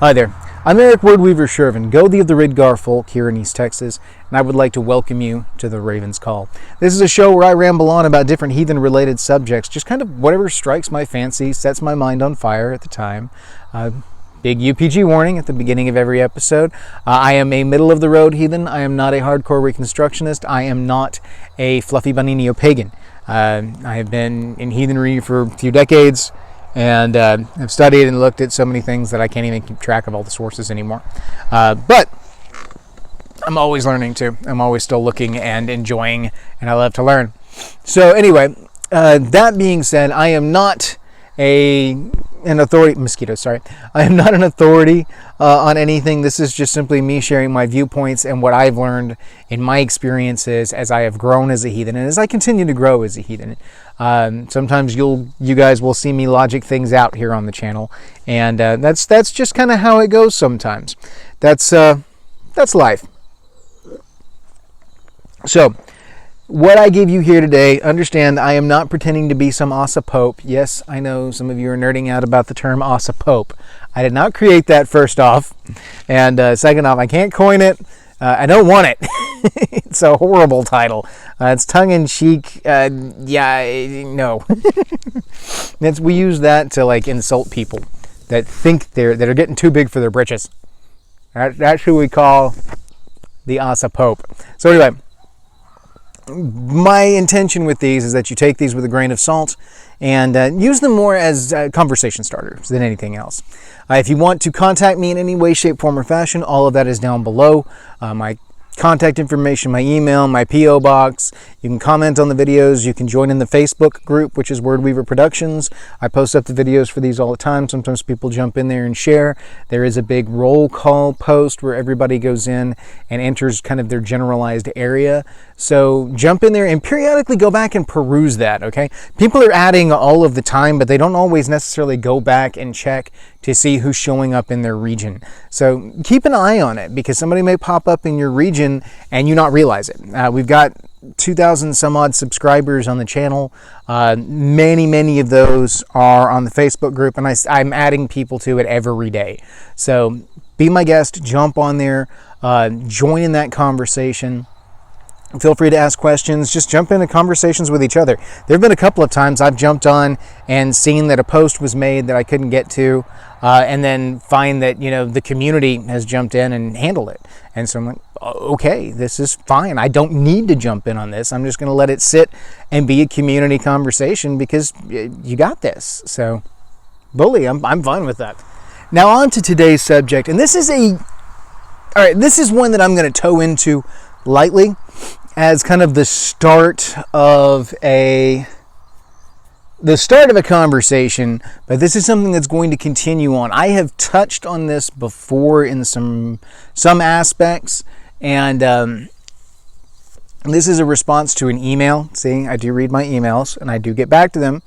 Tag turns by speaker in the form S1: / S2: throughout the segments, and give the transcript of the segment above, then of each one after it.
S1: Hi there, I'm Eric Wordweaver Sjerven, Gothi of the Ridgar folk here in East Texas, and I would like to welcome you to the Raven's Call. This is a show where I ramble on about different heathen-related subjects, just kind of whatever strikes my fancy, sets my mind on fire at the time. Big UPG warning at the beginning of every episode. I am a middle-of-the-road heathen. I am not a hardcore Reconstructionist. I am not a fluffy bunny neo-pagan. I have been in heathenry for a few decades, and I've studied and looked at so many things that I can't even keep track of all the sources anymore. But I'm always learning too. I'm always still looking and enjoying, and I love to learn. So anyway, that being said, I am not an authority. I am not an authority on anything. This is just simply me sharing my viewpoints and what I've learned in my experiences as I have grown as a heathen and as I continue to grow as a heathen. Sometimes you guys will see me logic things out here on the channel, and that's just kind of how it goes sometimes. That's life. So, what I give you here today, understand I am not pretending to be some Asa Pope. Yes, I know some of you are nerding out about the term Asa Pope. I did not create that, first off. And second off, I can't coin it. I don't want it. It's a horrible title. It's tongue-in-cheek. No. We use that to insult people that think that are getting too big for their britches. That's who we call the Asa Pope. So anyway, my intention with these is that you take these with a grain of salt and use them more as conversation starters than anything else. If you want to contact me in any way, shape, form, or fashion, all of that is down below. My contact information, my email, my P.O. box. You can comment on the videos. You can join in the Facebook group, which is Wordweaver Productions. I post up the videos for these all the time. Sometimes people jump in there and share. There is a big roll call post where everybody goes in and enters kind of their generalized area. So jump in there and periodically go back and peruse that, okay? People are adding all of the time, but they don't always necessarily go back and check to see who's showing up in their region. So keep an eye on it, because somebody may pop up in your region and you not realize it. We've got 2,000 some odd subscribers on the channel. Many of those are on the Facebook group, and I'm adding people to it every day. So be my guest, jump on there, join in that conversation. Feel free to ask questions. Just jump into conversations with each other. There have been a couple of times I've jumped on and seen that a post was made that I couldn't get to, and then find that the community has jumped in and handled it. And so I'm like, okay, this is fine. I don't need to jump in on this. I'm just going to let it sit and be a community conversation because you got this. So, bully, I'm fine with that. Now on to today's subject, and this is one that I'm going to toe into lightly as kind of the start of a conversation, but this is something that's going to continue on. I have touched on this before in some aspects, and this is a response to an email. See, I do read my emails, and I do get back to them,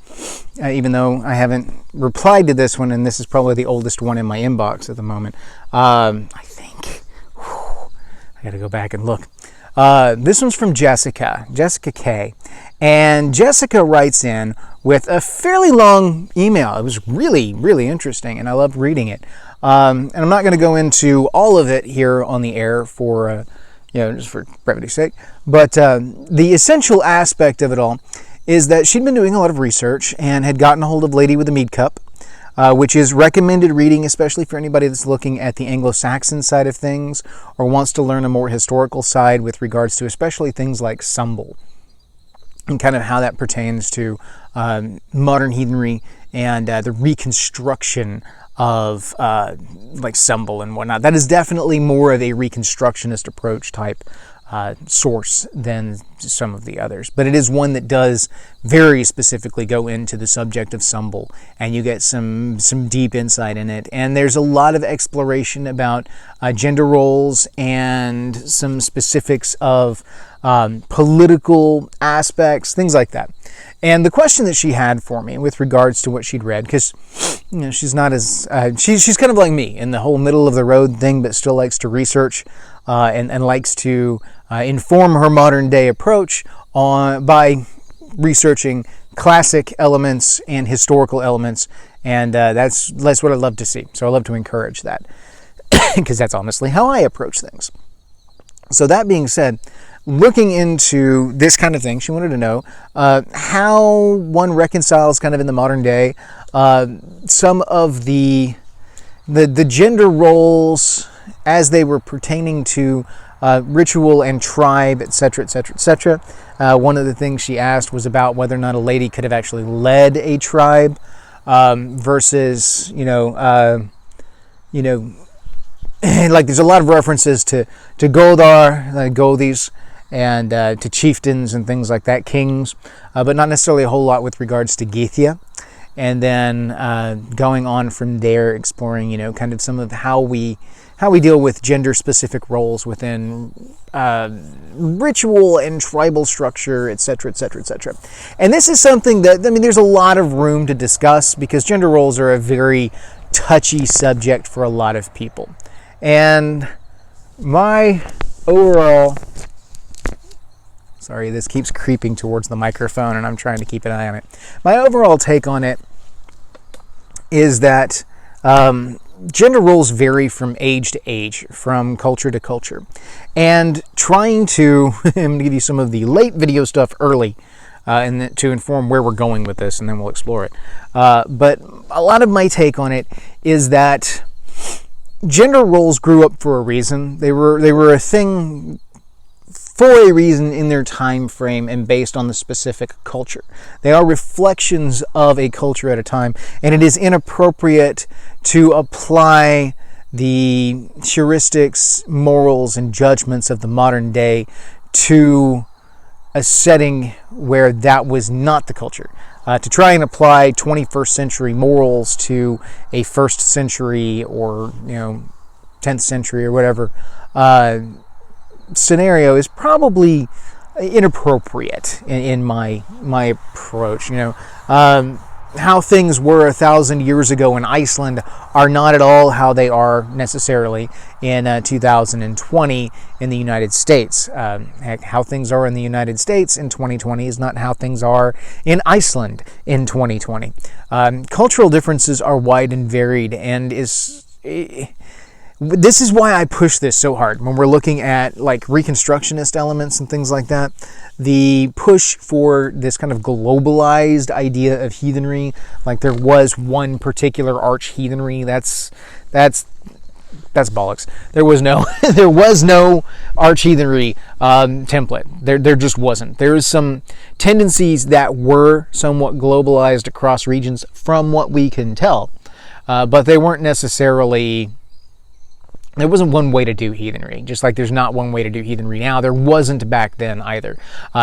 S1: even though I haven't replied to this one, and this is probably the oldest one in my inbox at the moment. I think. I got to go back and look. This one's from Jessica K. And Jessica writes in with a fairly long email. It was really, really interesting, and I loved reading it. And I'm not going to go into all of it here on the air for, just for brevity's sake. But the essential aspect of it all is that she'd been doing a lot of research and had gotten a hold of Lady with a Mead Cup, which is recommended reading, especially for anybody that's looking at the Anglo-Saxon side of things or wants to learn a more historical side with regards to especially things like Sumble and kind of how that pertains to modern heathenry and the reconstruction of Sumble and whatnot. That is definitely more of a Reconstructionist approach type source than some of the others, but it is one that does very specifically go into the subject of Sumble, and you get some deep insight in it, and there's a lot of exploration about gender roles and some specifics of political aspects, things like that. And the question that she had for me with regards to what she'd read, because she's not as she's kind of like me in the whole middle of the road thing, but still likes to research and likes to inform her modern day approach by researching classic elements and historical elements, and that's what I love to see. So I love to encourage that. because that's honestly how I approach things. So that being said, looking into this kind of thing, she wanted to know how one reconciles kind of in the modern day some of the gender roles as they were pertaining to ritual and tribe, etc., etc., etc. One of the things she asked was about whether or not a lady could have actually led a tribe versus, like there's a lot of references to Goldar, Goldies, and to chieftains and things like that, kings, but not necessarily a whole lot with regards to Geithia. And then going on from there, exploring, kind of some of how we deal with gender-specific roles within ritual and tribal structure, etc., etc., etc. And this is something that, there's a lot of room to discuss because gender roles are a very touchy subject for a lot of people. And my overall... Sorry, this keeps creeping towards the microphone and I'm trying to keep an eye on it. My overall take on it is that gender roles vary from age to age, from culture to culture. And trying to, I'm going to give you some of the late video stuff early and to inform where we're going with this, and then we'll explore it. But a lot of my take on it is that gender roles grew up for a reason. They were a thing for a reason in their time frame and based on the specific culture. They are reflections of a culture at a time, and it is inappropriate to apply the heuristics, morals, and judgments of the modern day to a setting where that was not the culture. To try and apply 21st century morals to a 1st century or 10th century or whatever scenario is probably inappropriate in my approach. How things were 1,000 years ago in Iceland are not at all how they are necessarily in 2020 in the United States. Heck, how things are in the United States in 2020 is not how things are in Iceland in 2020. Cultural differences are wide and varied, and this is why I push this so hard when we're looking at like Reconstructionist elements and things like that. The push for this kind of globalized idea of heathenry, like there was one particular arch heathenry, that's bollocks. There was no arch heathenry template. There just wasn't. There was some tendencies that were somewhat globalized across regions from what we can tell, but they weren't necessarily. There wasn't one way to do heathenry, just like there's not one way to do heathenry now. There wasn't back then either.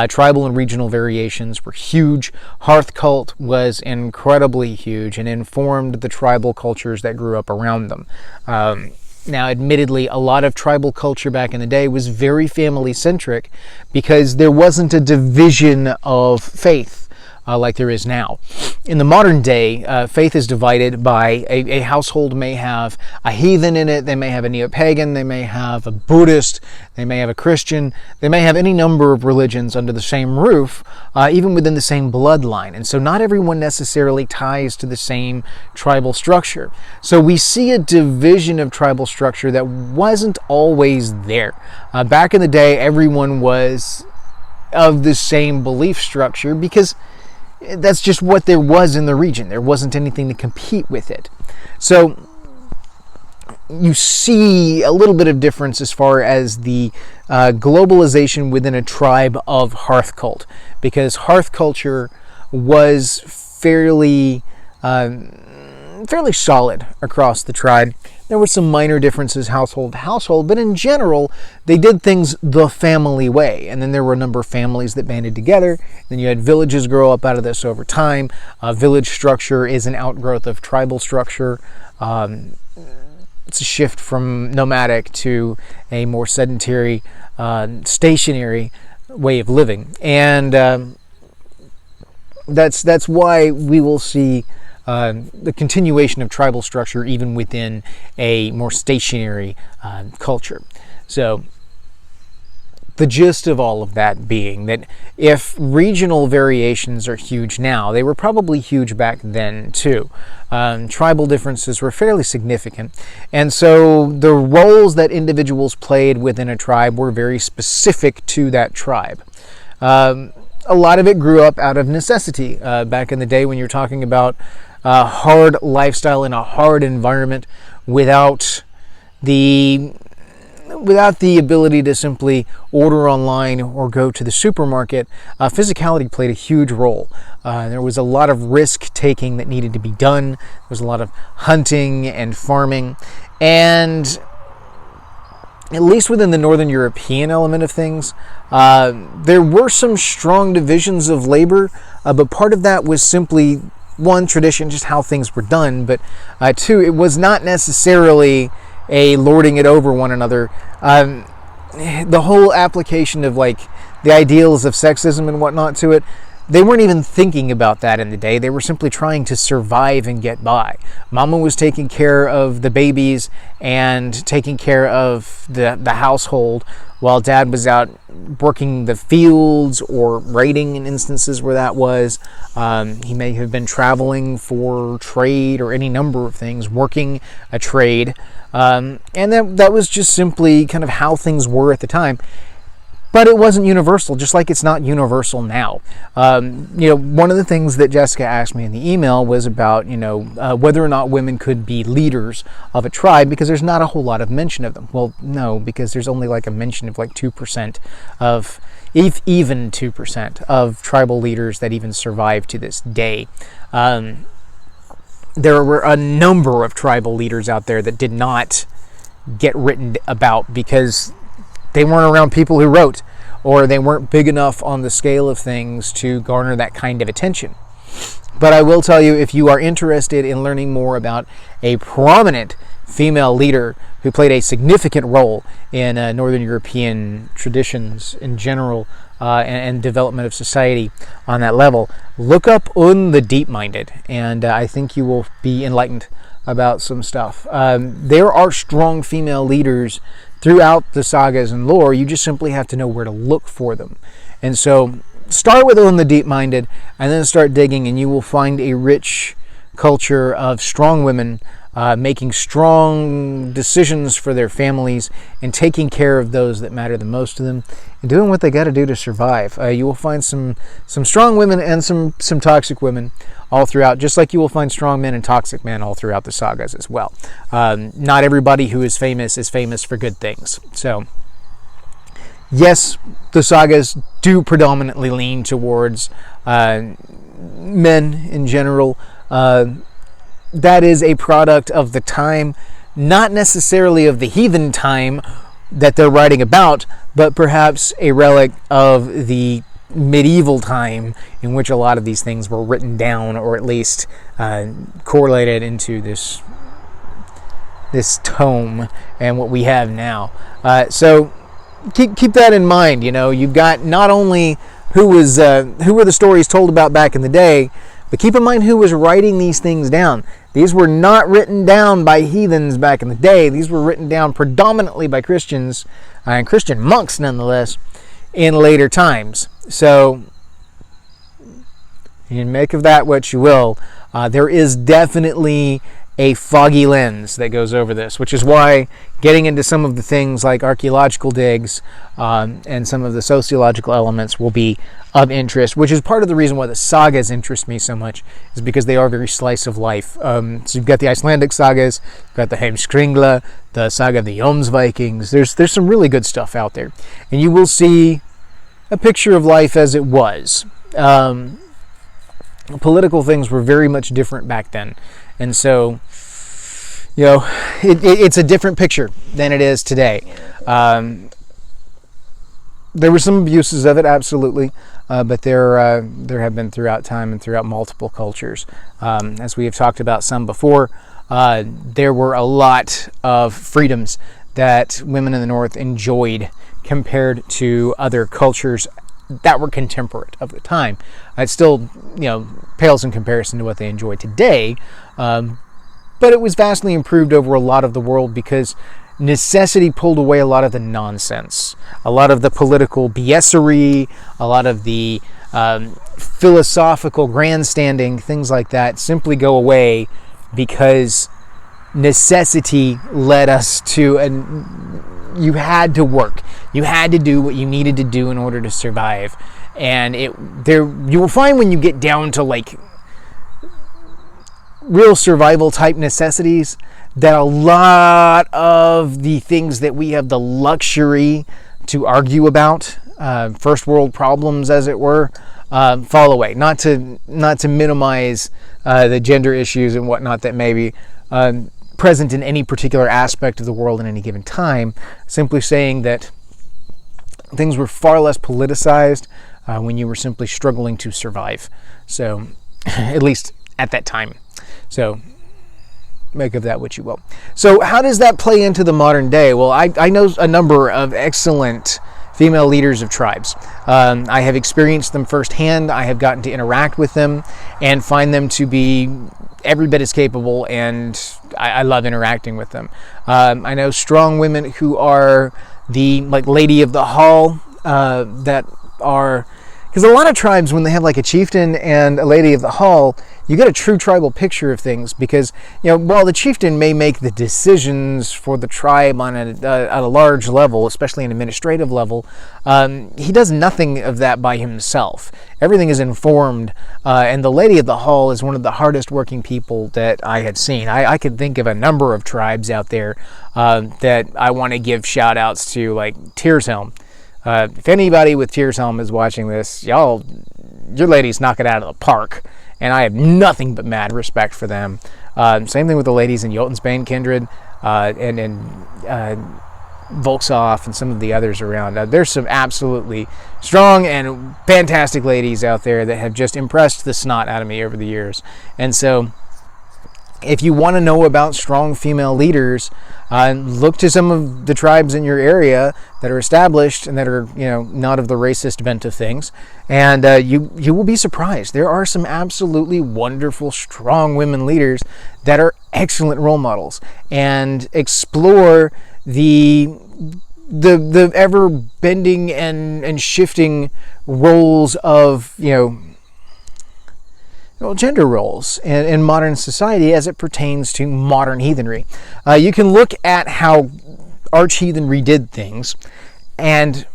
S1: Tribal and regional variations were huge. Hearth cult was incredibly huge and informed the tribal cultures that grew up around them. Now, admittedly, a lot of tribal culture back in the day was very family-centric because there wasn't a division of faith like there is now. In the modern day, faith is divided by a household may have a heathen in it, they may have a neo-pagan, they may have a Buddhist, they may have a Christian, they may have any number of religions under the same roof, even within the same bloodline. And so not everyone necessarily ties to the same tribal structure. So we see a division of tribal structure that wasn't always there. Back in the day, everyone was of the same belief structure because that's just what there was in the region. There wasn't anything to compete with it. So you see a little bit of difference as far as the globalization within a tribe of hearth cult, because hearth culture was fairly solid across the tribe. There were some minor differences household to household, but in general, they did things the family way. And then there were a number of families that banded together. Then you had villages grow up out of this over time. Village structure is an outgrowth of tribal structure. It's a shift from nomadic to a more sedentary, stationary way of living. And that's why we will see the continuation of tribal structure even within a more stationary culture. So the gist of all of that being that if regional variations are huge now, they were probably huge back then too. Tribal differences were fairly significant. And so the roles that individuals played within a tribe were very specific to that tribe. A lot of it grew up out of necessity. Back in the day when you're talking about a hard lifestyle in a hard environment without the ability to simply order online or go to the supermarket, physicality played a huge role. There was a lot of risk-taking that needed to be done. There was a lot of hunting and farming. And at least within the Northern European element of things, there were some strong divisions of labor, but part of that was simply, one, tradition, just how things were done, but two, it was not necessarily a lording it over one another. The whole application of like the ideals of sexism and whatnot to it, they weren't even thinking about that in the day. They were simply trying to survive and get by. Mama was taking care of the babies and taking care of the household while dad was out working the fields or raiding in instances where that was. He may have been traveling for trade or any number of things, working a trade. And that was just simply kind of how things were at the time. But it wasn't universal, just like it's not universal now. One of the things that Jessica asked me in the email was about, whether or not women could be leaders of a tribe, because there's not a whole lot of mention of them. Well, no, because there's only like a mention of like 2% of, if even 2% of tribal leaders that even survive to this day. There were a number of tribal leaders out there that did not get written about because they weren't around people who wrote, or they weren't big enough on the scale of things to garner that kind of attention. But I will tell you, if you are interested in learning more about a prominent female leader who played a significant role in Northern European traditions in general and development of society on that level, look up the Deep-Minded, and I think you will be enlightened about some stuff. There are strong female leaders throughout the sagas and lore. You just simply have to know where to look for them. And so start with the Deep-Minded and then start digging, and you will find a rich culture of strong women making strong decisions for their families and taking care of those that matter the most to them and doing what they got to do to survive. You will find some strong women and some toxic women all throughout, just like you will find strong men and toxic men all throughout the sagas as well. Not everybody who is famous for good things. So yes, the sagas do predominantly lean towards men in general. That is a product of the time, not necessarily of the heathen time that they're writing about, but perhaps a relic of the medieval time in which a lot of these things were written down, or at least correlated into this tome and what we have now. So keep that in mind. You've got not only who were the stories told about back in the day, but keep in mind who was writing these things down. These were not written down by heathens back in the day. These were written down predominantly by Christians and Christian monks, nonetheless, in later times. So you can make of that what you will. There is definitely a foggy lens that goes over this, which is why getting into some of the things like archaeological digs and some of the sociological elements will be of interest, which is part of the reason why the sagas interest me so much, is because they are very slice of life. So you've got the Icelandic sagas, you've got the Heimskringla, the Saga of the Jomsvikings. There's some really good stuff out there, and you will see a picture of life as it was. Political things were very much different back then, and so it's a different picture than it is today. There were some abuses of it, absolutely, but there have been throughout time and throughout multiple cultures. As we have talked about some before, there were a lot of freedoms that women in the North enjoyed compared to other cultures that were contemporary of the time. It still, pales in comparison to what they enjoy today, but it was vastly improved over a lot of the world because necessity pulled away a lot of the nonsense, a lot of the political BSery, a lot of the philosophical grandstanding, things like that simply go away because necessity led us to, and you had to work. You had to do what you needed to do in order to survive. And you will find when you get down to like real survival type necessities that a lot of the things that we have the luxury to argue about, first world problems as it were, fall away. Not to minimize the gender issues and whatnot that may be present in any particular aspect of the world in any given time, simply saying that things were far less politicized when you were simply struggling to survive. So, at least at that time. So, make of that what you will. So, how does that play into the modern day? Well, I know a number of excellent female leaders of tribes. I have experienced them firsthand. I have gotten to interact with them and find them to be every bit as capable, and I love interacting with them. I know strong women who are the like lady of the hall that are, because a lot of tribes, when they have like a chieftain and a lady of the hall, you get a true tribal picture of things, because while the chieftain may make the decisions for the tribe on at a large level, especially an administrative level, he does nothing of that by himself. Everything is informed, and the lady of the hall is one of the hardest working people that I had seen. I could think of a number of tribes out there that I want to give shout outs to, like Tearshelm. If anybody with Tearshelm is watching this, your ladies knock it out of the park. And I have nothing but mad respect for them. Same thing with the ladies in Jotun's Kindred and Volksoff and some of the others around. There's some absolutely strong and fantastic ladies out there that have just impressed the snot out of me over the years. And so, if you want to know about strong female leaders, look to some of the tribes in your area that are established and that are, not of the racist bent of things, and you will be surprised. There are some absolutely wonderful, strong women leaders that are excellent role models, and explore the ever bending and shifting roles of gender roles in modern society as it pertains to modern heathenry. You can look at how arch-heathenry did things and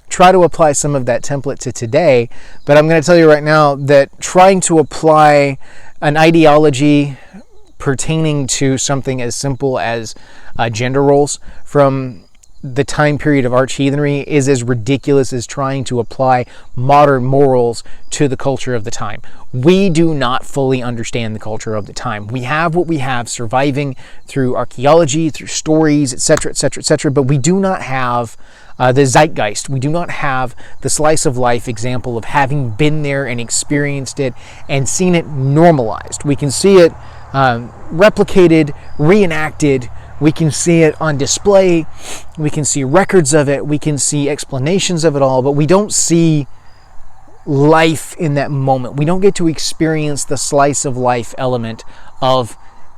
S1: try to apply some of that template to today, but I'm going to tell you right now that trying to apply an ideology pertaining to something as simple as gender roles from the time period of arch-heathenry is as ridiculous as trying to apply modern morals to the culture of the time. We do not fully understand the culture of the time. We have what we have surviving through archaeology, through stories, etc., etc., etc., but we do not have the zeitgeist. We do not have the slice of life example of having been there and experienced it and seen it normalized. We can see it replicated, reenacted. We can see it on display, we can see records of it, we can see explanations of it all, but we don't see life in that moment. We don't get to experience the slice of life element of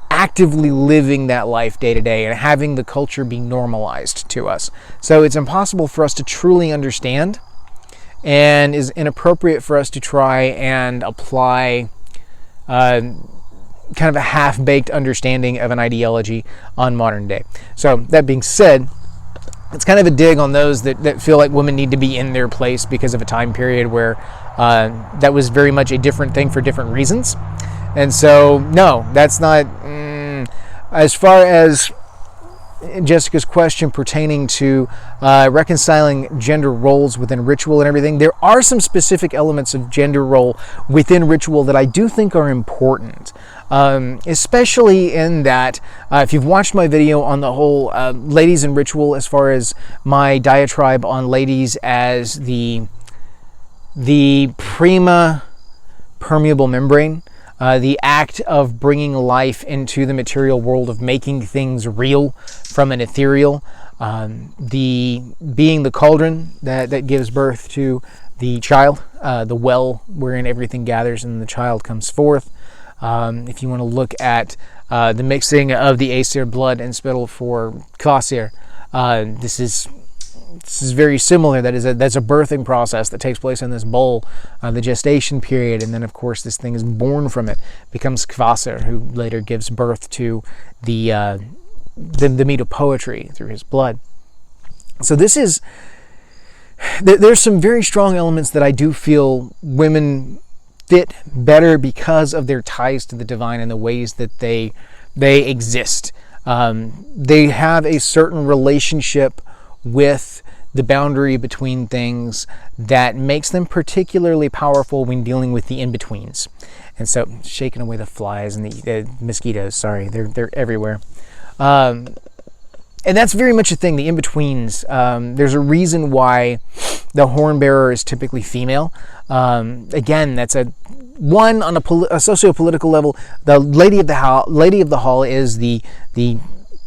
S1: actively living that life day to day and having the culture be normalized to us. So it's impossible for us to truly understand, and is inappropriate for us to try and apply kind of a half-baked understanding of an ideology on modern day. So that being said, it's kind of a dig on those that feel like women need to be in their place because of a time period where that was very much a different thing for different reasons. And so, no, that's not... as far as Jessica's question pertaining to reconciling gender roles within ritual and everything, there are some specific elements of gender role within ritual that I do think are important. Especially in that, if you've watched my video on the whole ladies in ritual, as far as my diatribe on ladies as the prima permeable membrane, the act of bringing life into the material world, of making things real from an ethereal, the being the cauldron that gives birth to the child, the well wherein everything gathers and the child comes forth. If you want to look at the mixing of the Aesir blood and spittle for Kvasir. This is very similar. That's a birthing process that takes place in this bowl, the gestation period, and then of course this thing is born from it, becomes Kvasir, who later gives birth to the meat of poetry through his blood. So there's some very strong elements that I do feel women fit better because of their ties to the divine and the ways that they exist. They have a certain relationship with the boundary between things that makes them particularly powerful when dealing with the in-betweens. And so, shaking away the flies and the mosquitoes, sorry, they're everywhere. And that's very much a thing, the in-betweens. There's a reason why the horn bearer is typically female. Again, that's on a socio-political level. The lady of the hall is the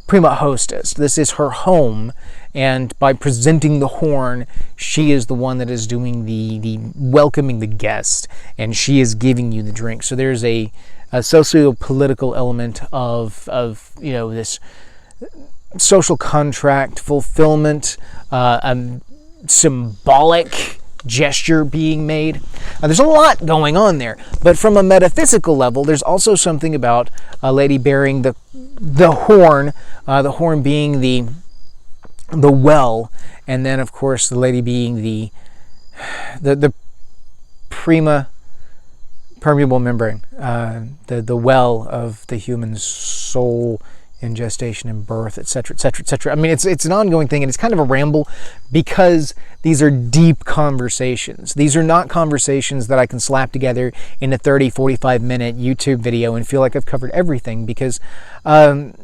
S1: prima hostess. This is her home, and by presenting the horn, she is the one that is doing the welcoming the guest, and she is giving you the drink. So there's a socio-political element of this social contract fulfillment, symbolic gesture being made. There's a lot going on there, but from a metaphysical level, there's also something about a lady bearing the horn being the well, and then of course the lady being the prima permeable membrane, the well of the human soul in gestation and birth, etc., etc., etc. I mean, it's an ongoing thing, and it's kind of a ramble because these are deep conversations. These are not conversations that I can slap together in a 30, 45-minute YouTube video and feel like I've covered everything, because one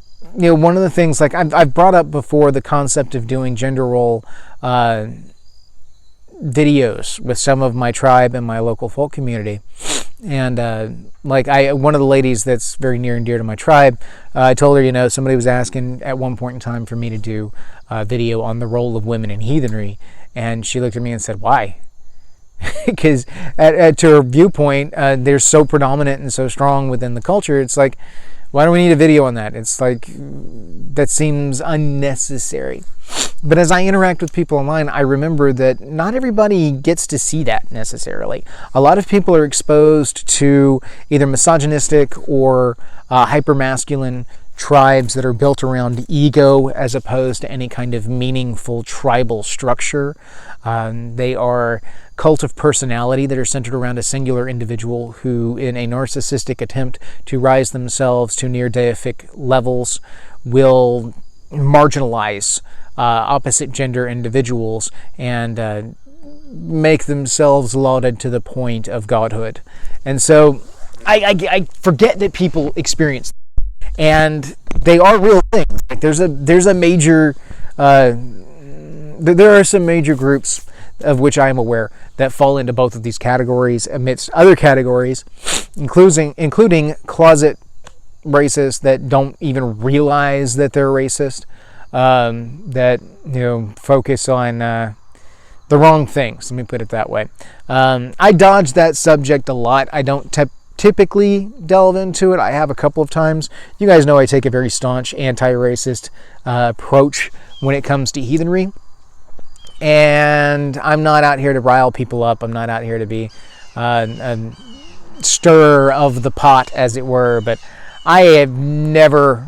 S1: of the things, like I've brought up before, the concept of doing gender role videos with some of my tribe and my local folk community. And one of the ladies that's very near and dear to my tribe, I told her, somebody was asking at one point in time for me to do a video on the role of women in heathenry, and she looked at me and said, "Why?" Because to her viewpoint, they're so predominant and so strong within the culture. It's like, why do we need a video on that? It's like, that seems unnecessary. But as I interact with people online, I remember that not everybody gets to see that necessarily. A lot of people are exposed to either misogynistic or hypermasculine tribes that are built around ego as opposed to any kind of meaningful tribal structure. They are cult of personality that are centered around a singular individual who, in a narcissistic attempt to rise themselves to near deific levels, will marginalize opposite gender individuals and make themselves lauded to the point of godhood. And so I forget that people experience that. And they are real things. Like there's a major there are some major groups of which I am aware that fall into both of these categories amidst other categories, including closet racists that don't even realize that they're racist, that focus on the wrong things. Let me put it that way. I dodge that subject a lot. I don't typically delve into it. I have a couple of times. You guys know I take a very staunch anti-racist approach when it comes to heathenry. And I'm not out here to rile people up. I'm not out here to be a stirrer of the pot, as it were. But I have never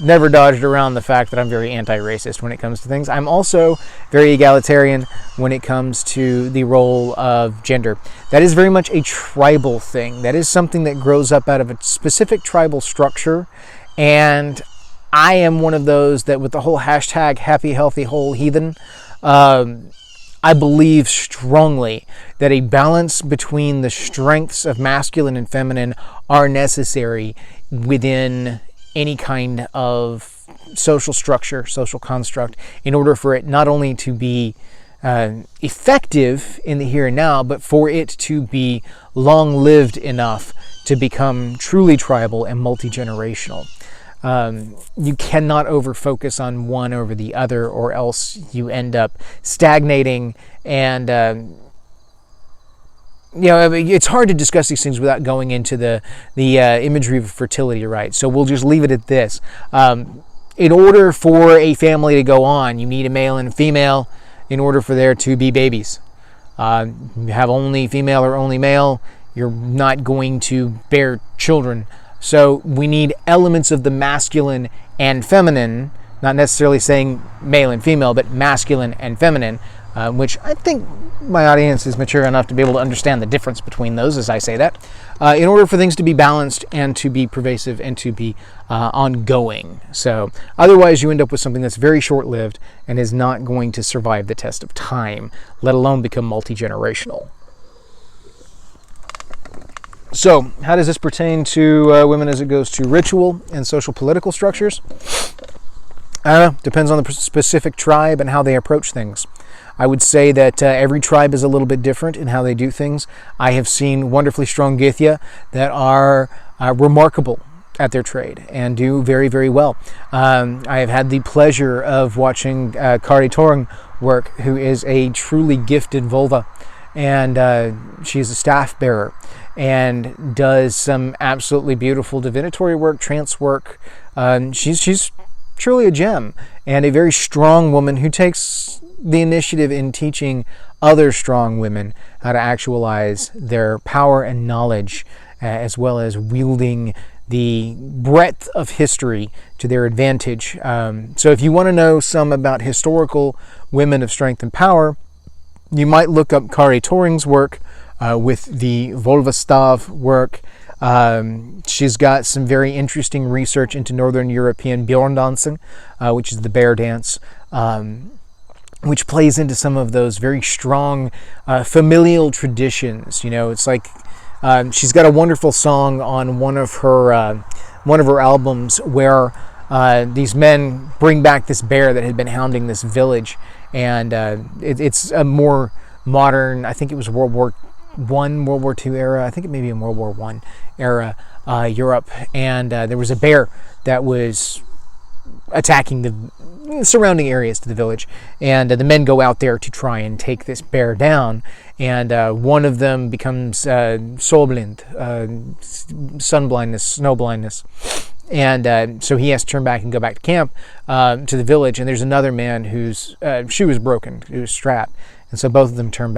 S1: dodged around the fact that I'm very anti-racist when it comes to things. I'm also very egalitarian when it comes to the role of gender. That is very much a tribal thing. That is something that grows up out of a specific tribal structure. And I am one of those that, with the whole hashtag happy, healthy, whole heathen, I believe strongly that a balance between the strengths of masculine and feminine are necessary within any kind of social structure, social construct, in order for it not only to be effective in the here and now, but for it to be long-lived enough to become truly tribal and multi-generational. You cannot over-focus on one over the other, or else you end up stagnating and it's hard to discuss these things without going into the imagery of fertility, right? So we'll just leave it at this. In order for a family to go on, you need a male and a female in order for there to be babies. You have only female or only male, you're not going to bear children. So we need elements of the masculine and feminine, not necessarily saying male and female, but masculine and feminine, which I think my audience is mature enough to be able to understand the difference between those as I say that, in order for things to be balanced and to be pervasive and to be ongoing. So otherwise you end up with something that's very short-lived and is not going to survive the test of time, let alone become multi-generational. So how does this pertain to women as it goes to ritual and social political structures? I don't know, depends on the specific tribe and how they approach things. I would say that every tribe is a little bit different in how they do things. I have seen wonderfully strong Githya that are remarkable at their trade and do very, very well. I have had the pleasure of watching Kari Torung work, who is a truly gifted vulva, and she's a staff bearer and does some absolutely beautiful divinatory work, trance work. She's truly a gem and a very strong woman who takes the initiative in teaching other strong women how to actualize their power and knowledge, as well as wielding the breadth of history to their advantage. So if you want to know some about historical women of strength and power, you might look up Kari Torung's work with the Volvastav work. She's got some very interesting research into Northern European Bjorn dancing, which is the bear dance, which plays into some of those very strong familial traditions. It's like she's got a wonderful song on one of her albums where these men bring back this bear that had been hounding this village, and it's a more modern, I think it was World War II era, I think it may be in World War I era Europe, and there was a bear that was attacking the surrounding areas to the village, and the men go out there to try and take this bear down, and one of them becomes solblind, sun blindness, snow blindness, and so he has to turn back and go back to camp to the village, and there's another man whose shoe is broken, who was strapped, and so both of them come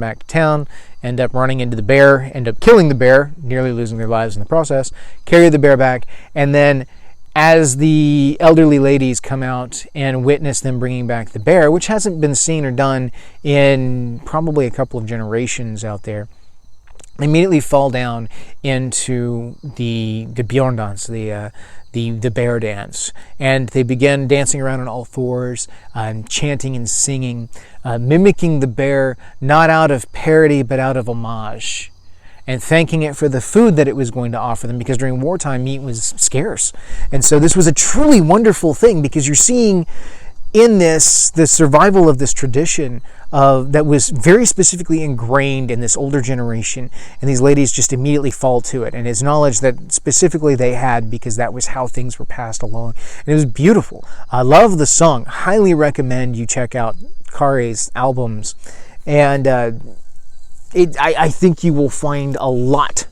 S1: back to town, end up running into the bear, end up killing the bear, nearly losing their lives in the process, carry the bear back, and then as the elderly ladies come out and witness them bringing back the bear, which hasn't been seen or done in probably a couple of generations out there, they immediately fall down into the Bjorn dance, the bear dance, and they begin dancing around on all fours, chanting and singing, mimicking the bear, not out of parody but out of homage, and thanking it for the food that it was going to offer them, because during wartime meat was scarce. And so this was a truly wonderful thing, because you're seeing in this the survival of this tradition that was very specifically ingrained in this older generation, and these ladies just immediately fall to it, and it's knowledge that specifically they had because that was how things were passed along, and it was beautiful. I love the song. Highly recommend you check out Kari's albums, and I think you will find a lot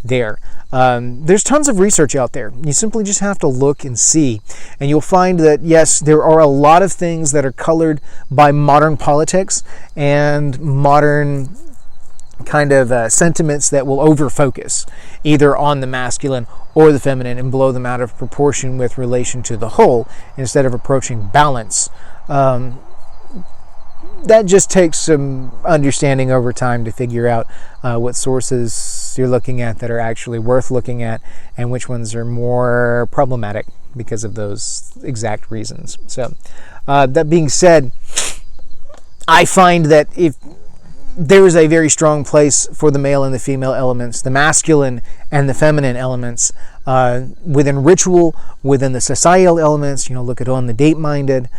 S1: there. There's tons of research out there. You simply just have to look and see, and you'll find that yes, there are a lot of things that are colored by modern politics and modern kind of sentiments that will overfocus either on the masculine or the feminine and blow them out of proportion with relation to the whole, instead of approaching balance. That just takes some understanding over time to figure out what sources you're looking at that are actually worth looking at, and which ones are more problematic because of those exact reasons. So that being said, I find that if there is a very strong place for the male and the female elements, the masculine and the feminine elements, within ritual, within the societal elements, look at on the date-minded,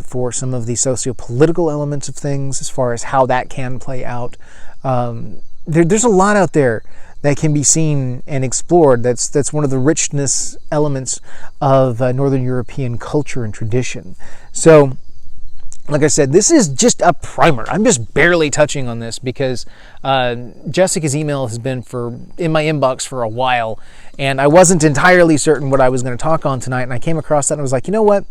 S1: for some of the socio-political elements of things, as far as how that can play out. There's a lot out there that can be seen and explored. That's one of the richness elements of Northern European culture and tradition. So like I said, this is just a primer. I'm just barely touching on this because Jessica's email has been in my inbox for a while, and I wasn't entirely certain what I was going to talk on tonight, and I came across that and I was like, you know what?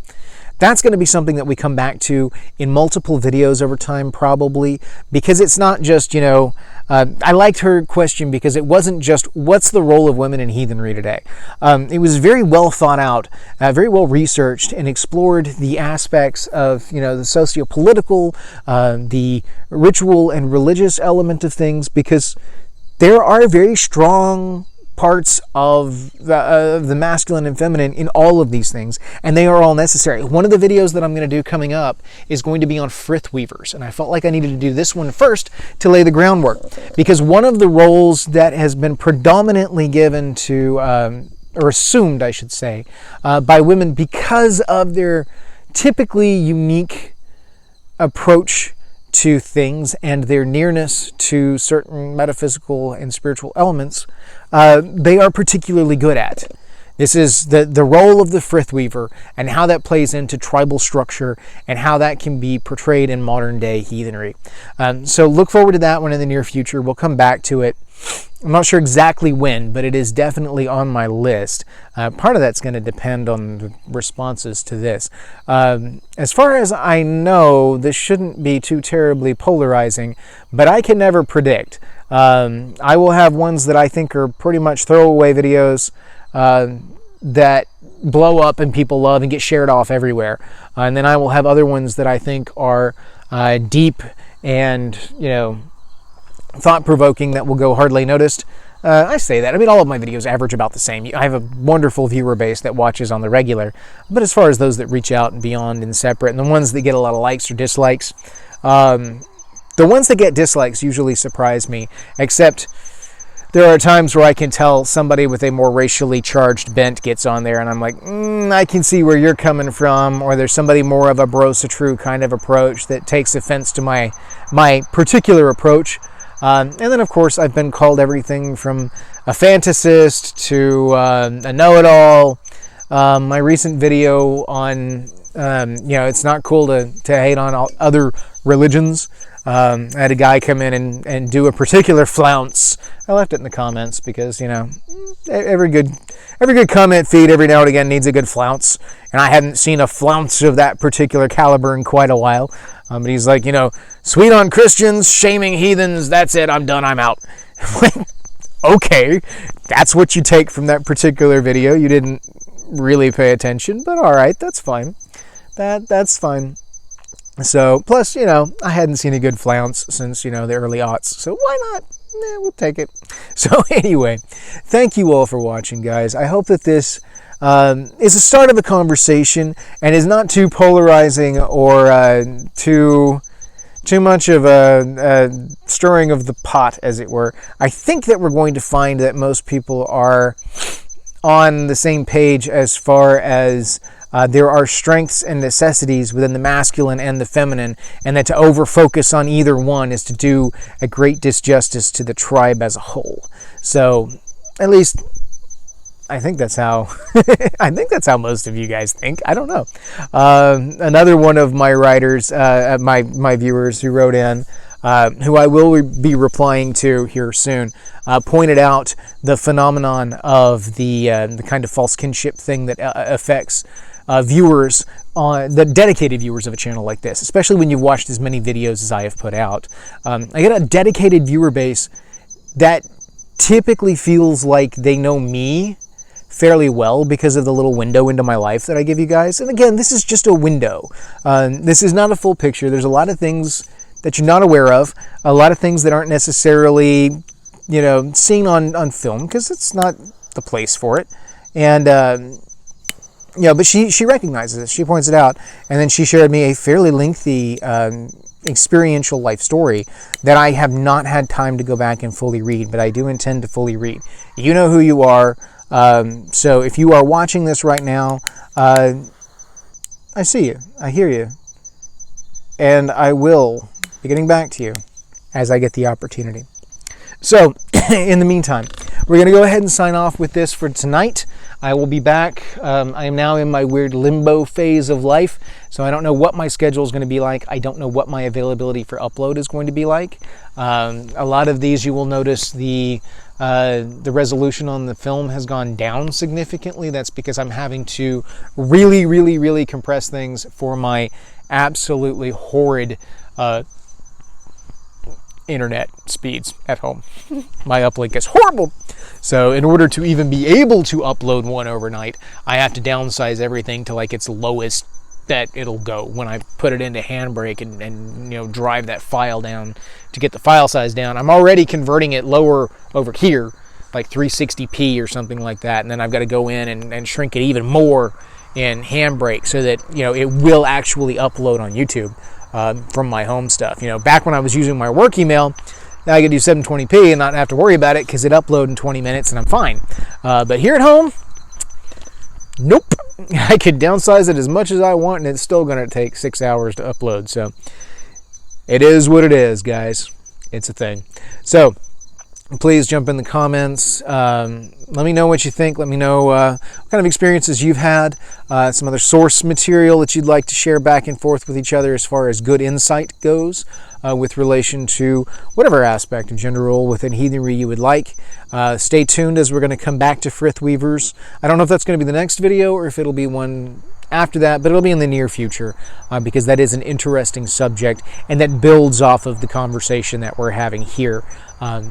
S1: That's going to be something that we come back to in multiple videos over time, probably, because it's not just, I liked her question because it wasn't just what's the role of women in heathenry today. It was very well thought out, very well researched, and explored the aspects of, the socio-political, the ritual and religious element of things, because there are very strong parts of the masculine and feminine in all of these things, and they are all necessary. One of the videos that I'm going to do coming up is going to be on frith weavers, and I felt like I needed to do this one first to lay the groundwork, because one of the roles that has been predominantly given to, or assumed, I should say, by women because of their typically unique approach to things and their nearness to certain metaphysical and spiritual elements, they are particularly good at. This is the role of the frith weaver and how that plays into tribal structure and how that can be portrayed in modern day heathenry. So look forward to that one in the near future. We'll come back to it. I'm not sure exactly when, but it is definitely on my list. Part of that's going to depend on the responses to this. As far as I know, this shouldn't be too terribly polarizing, but I can never predict. I will have ones that I think are pretty much throwaway videos that blow up and people love and get shared off everywhere. And then I will have other ones that I think are deep and, thought-provoking that will go hardly noticed. I say that. I mean, all of my videos average about the same. I have a wonderful viewer base that watches on the regular. But as far as those that reach out and beyond and separate, and the ones that get a lot of likes or dislikes, the ones that get dislikes usually surprise me, except there are times where I can tell somebody with a more racially charged bent gets on there, and I'm like, I can see where you're coming from, or there's somebody more of a brosa-true kind of approach that takes offense to my particular approach. And then, of course, I've been called everything from a fantasist to a know-it-all. My recent video on, it's not cool to hate on all other religions. I had a guy come in and do a particular flounce. I left it in the comments because, every good comment feed every now and again needs a good flounce. And I hadn't seen a flounce of that particular caliber in quite a while. But he's like, sweet on Christians, shaming heathens, that's it, I'm done, I'm out. Okay, that's what you take from that particular video. You didn't really pay attention, but all right, that's fine. That's fine. So, plus, I hadn't seen a good flounce since, the early aughts. So why not? We'll take it. So anyway, thank you all for watching, guys. I hope that this is a start of a conversation and is not too polarizing or too much of a stirring of the pot, as it were. I think that we're going to find that most people are on the same page as far as there are strengths and necessities within the masculine and the feminine, and that to over-focus on either one is to do a great disjustice to the tribe as a whole. So, at least, I think that's how most of you guys think. I don't know. Another one of my writers, my viewers who wrote in, who I will be replying to here soon, pointed out the phenomenon of the kind of false kinship thing that affects viewers, the dedicated viewers of a channel like this, especially when you've watched as many videos as I have put out. I get a dedicated viewer base that typically feels like they know me fairly well because of the little window into my life that I give you guys. And again, this is just a window. This is not a full picture. There's a lot of things that you're not aware of, a lot of things that aren't necessarily, seen on film because it's not the place for it. And, but she recognizes it. She points it out. And then she shared me a fairly lengthy experiential life story that I have not had time to go back and fully read, but I do intend to fully read. You know who you are. So if you are watching this right now, I see you. I hear you. And I will be getting back to you as I get the opportunity. So, in the meantime, we're going to go ahead and sign off with this for tonight. I will be back. I am now in my weird limbo phase of life, so I don't know what my schedule is going to be like. I don't know what my availability for upload is going to be like. A lot of these, you will notice the resolution on the film has gone down significantly. That's because I'm having to really compress things for my absolutely horrid internet speeds at home. My uplink is horrible. So in order to even be able to upload one overnight, I have to downsize everything to like its lowest that it'll go when I put it into Handbrake and drive that file down to get the file size down. I'm already converting it lower over here, like 360p or something like that, and then I've got to go in and shrink it even more in Handbrake so that it will actually upload on YouTube from my home stuff. Back when I was using my work email, now I could do 720p and not have to worry about it because it uploaded in 20 minutes and I'm fine. But here at home, nope. I could downsize it as much as I want and it's still going to take 6 hours to upload. So it is what it is, guys. It's a thing. So please jump in the comments. Let me know what you think. Let me know what kind of experiences you've had. Some other source material that you'd like to share back and forth with each other as far as good insight goes with relation to whatever aspect of gender role within heathenry you would like. Stay tuned as we're going to come back to Frith Weavers. I don't know if that's going to be the next video or if it'll be one after that, but it'll be in the near future because that is an interesting subject and that builds off of the conversation that we're having here,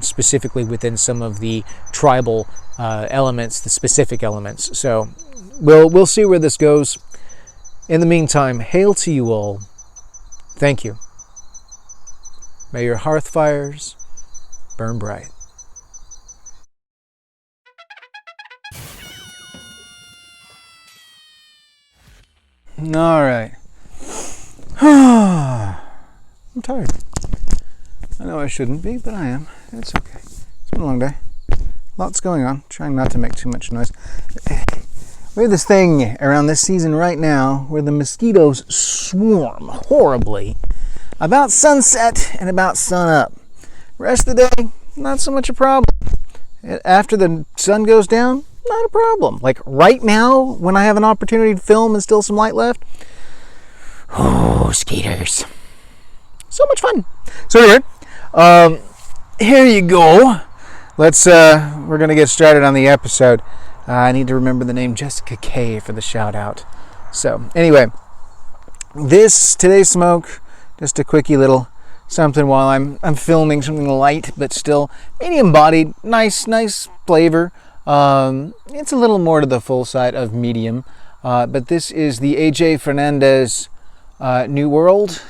S1: specifically within some of the tribal elements, the specific elements. So we'll see where this goes. In the meantime, hail to you all. Thank you. May your hearth fires burn bright. All right. I'm tired. I know I shouldn't be, but I am. It's okay. It's been a long day. Lots going on. Trying not to make too much noise. We have this thing around this season right now where the mosquitoes swarm horribly about sunset and about sunup. Rest of the day, not so much a problem. After the sun goes down, not a problem. Like right now, when I have an opportunity to film and still some light left, oh, skeeters. So much fun. So anyway, here you go. We're going to get started on the episode. I need to remember the name Jessica K for the shout out. So anyway, today's smoke, just a quickie little something while I'm filming, something light but still medium bodied, nice flavor. It's a little more to the full side of medium, but this is the AJ Fernandez New World.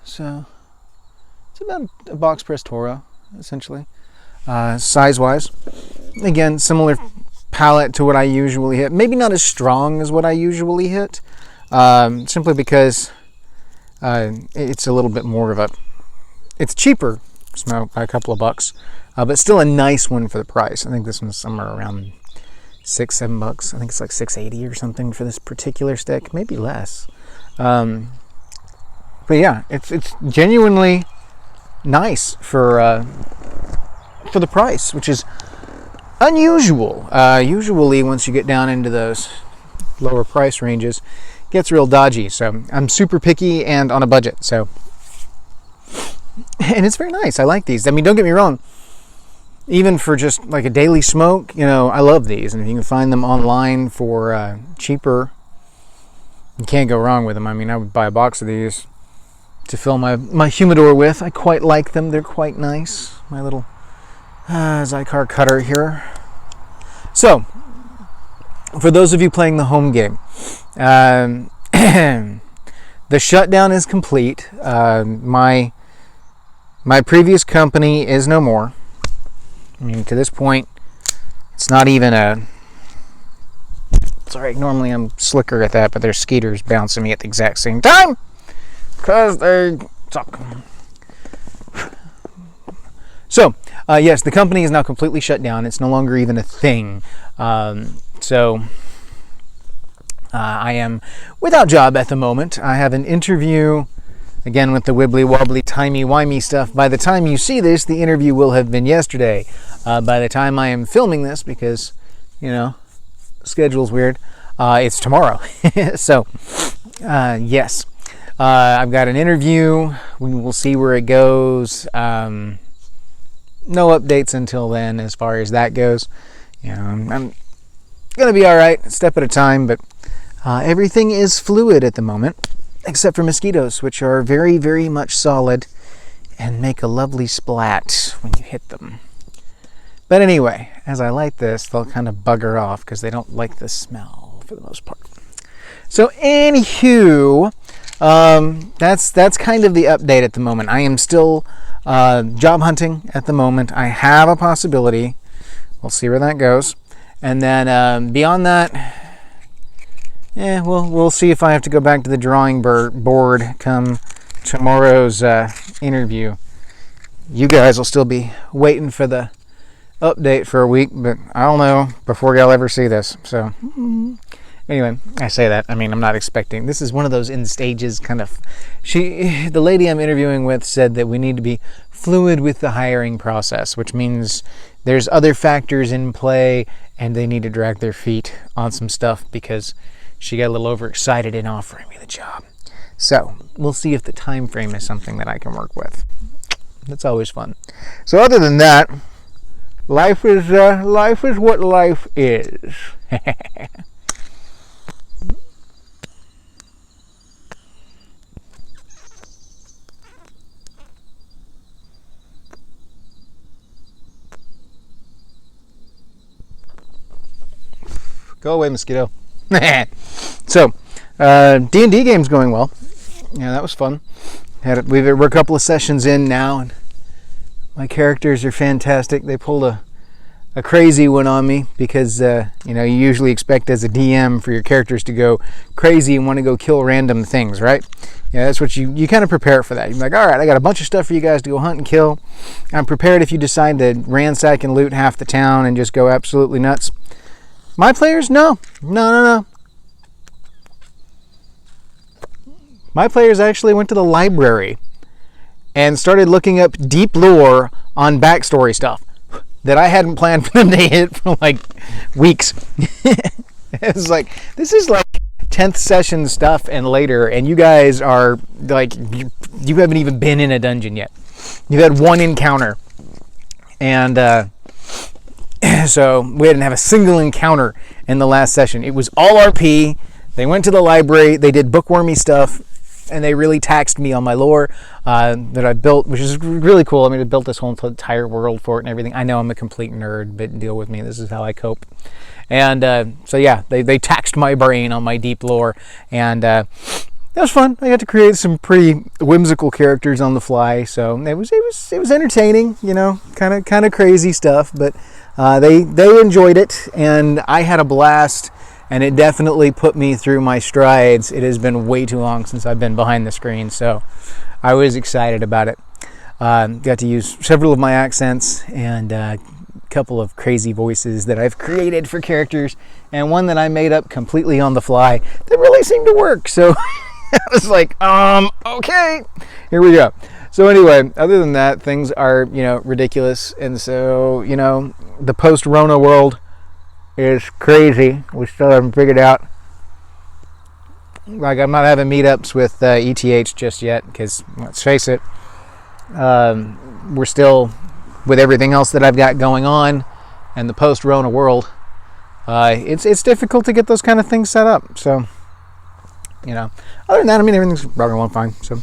S1: So it's about a box press Toro, essentially, size-wise. Again, similar palette to what I usually hit. Maybe not as strong as what I usually hit, simply because it's a little bit more of it's cheaper smoke by a couple of bucks, but still a nice one for the price. I think this one's somewhere around $6-7. I think it's like $6.80 or something for this particular stick, maybe less. But yeah, it's genuinely nice for the price, which is unusual. Usually, once you get down into those lower price ranges, it gets real dodgy. So I'm super picky and on a budget. So, and it's very nice. I like these. I mean, don't get me wrong. Even for just like a daily smoke, I love these. And if you can find them online for cheaper, you can't go wrong with them. I mean, I would buy a box of these to fill my humidor with. I quite like them. They're quite nice. My little Zycar cutter here. So, for those of you playing the home game, the shutdown is complete. My previous company is no more. I mean, to this point, it's not even sorry, normally I'm slicker at that, but there's skeeters bouncing me at the exact same time because they suck. So, yes, the company is now completely shut down. It's no longer even a thing. So, I am without job at the moment. I have an interview again with the wibbly wobbly timey-wimey stuff. By the time you see this, the interview will have been yesterday. By the time I am filming this, because, schedule's weird, it's tomorrow. So, yes. I've got an interview. We will see where it goes. No updates until then as far as that goes. I'm going to be all right, step at a time, but everything is fluid at the moment, except for mosquitoes, which are very, very much solid and make a lovely splat when you hit them. But anyway, as I light this, they'll kind of bugger off because they don't like the smell for the most part. So anywho, that's kind of the update at the moment. I am still job hunting at the moment. I have a possibility. We'll see where that goes. And then beyond that, we'll see if I have to go back to the drawing board come tomorrow's interview. You guys will still be waiting for the update for a week, but I don't know before y'all ever see this. So anyway, I say that. I mean, I'm not expecting. This is one of those in stages kind of. The lady I'm interviewing with said that we need to be fluid with the hiring process, which means there's other factors in play and they need to drag their feet on some stuff because she got a little overexcited in offering me the job. So we'll see if the time frame is something that I can work with. That's always fun. So other than that, life is what life is. Go away, mosquito. So, D&D game's going well. Yeah, that was fun. We're a couple of sessions in now, and my characters are fantastic. They pulled a crazy one on me because, you usually expect as a DM for your characters to go crazy and want to go kill random things, right? Yeah, that's what you kind of prepare for that. You're like, all right, I got a bunch of stuff for you guys to go hunt and kill. I'm prepared if you decide to ransack and loot half the town and just go absolutely nuts. My players, no. My players actually went to the library and started looking up deep lore on backstory stuff that I hadn't planned for them to hit for like weeks. It's like, this is like 10th session stuff and later, and you guys are like, you haven't even been in a dungeon yet. You've had one encounter. And, so we didn't have a single encounter in the last session. It was all RP. They went to the library. They did bookwormy stuff, and they really taxed me on my lore that I built, which is really cool. I mean, I built this whole entire world for it and everything. I know I'm a complete nerd, but deal with me. This is how I cope. And so yeah, they taxed my brain on my deep lore, and that was fun. I got to create some pretty whimsical characters on the fly, so it was entertaining. Kind of crazy stuff, but. They enjoyed it, and I had a blast, and it definitely put me through my strides. It has been way too long since I've been behind the screen, so I was excited about it. Got to use several of my accents and a couple of crazy voices that I've created for characters, and one that I made up completely on the fly that really seemed to work. So I was like, okay, here we go. So anyway, other than that, things are, ridiculous. And so, the post-Rona world is crazy. We still haven't figured out. Like, I'm not having meetups with ETH just yet because, let's face it, we're still, with everything else that I've got going on and the post-Rona world, it's difficult to get those kind of things set up. So, other than that, everything's running along fine. So.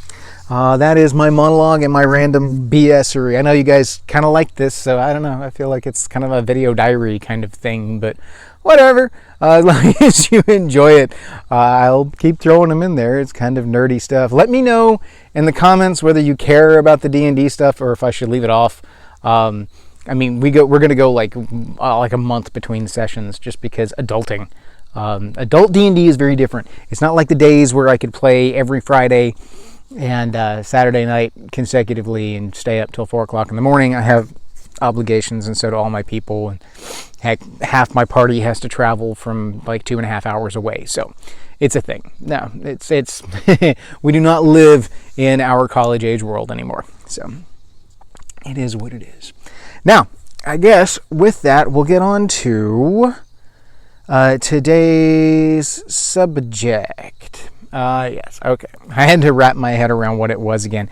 S1: That is my monologue and my random BS-ery. I know you guys kind of like this, so I don't know. I feel like it's kind of a video diary kind of thing, but whatever. As long as you enjoy it, I'll keep throwing them in there. It's kind of nerdy stuff. Let me know in the comments whether you care about the D&D stuff or if I should leave it off. We're going to go like a month between sessions just because adulting. Adult D&D is very different. It's not like the days where I could play every Friday and Saturday night consecutively and stay up till 4 o'clock in the morning. I have obligations, and so do all my people. And heck, half my party has to travel from like 2.5 hours away. So it's a thing. No, it's we do not live in our college age world anymore. So it is what it is. Now, I guess with that, we'll get on to today's subject. Yes, okay. I had to wrap my head around what it was again.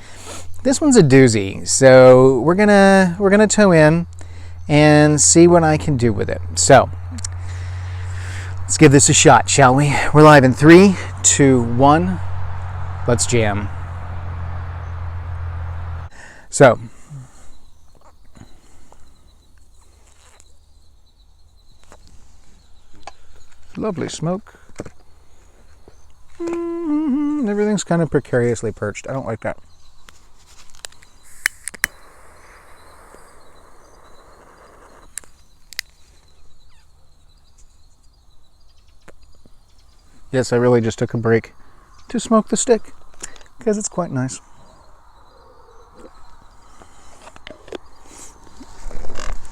S1: This one's a doozy, so we're gonna toe in and see what I can do with it. So let's give this a shot, shall we? We're live in 3, 2, 1. Let's jam. So, lovely smoke. Everything's kind of precariously perched. I don't like that. Yes, I really just took a break to smoke the stick because it's quite nice.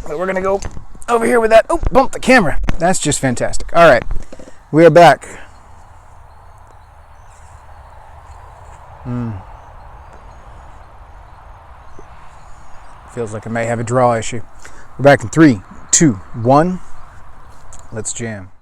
S1: But we're going to go over here with that. Oh, bump the camera. That's just fantastic. All right, we are back. Feels like I may have a draw issue. We're back in 3, 2, 1. Let's jam.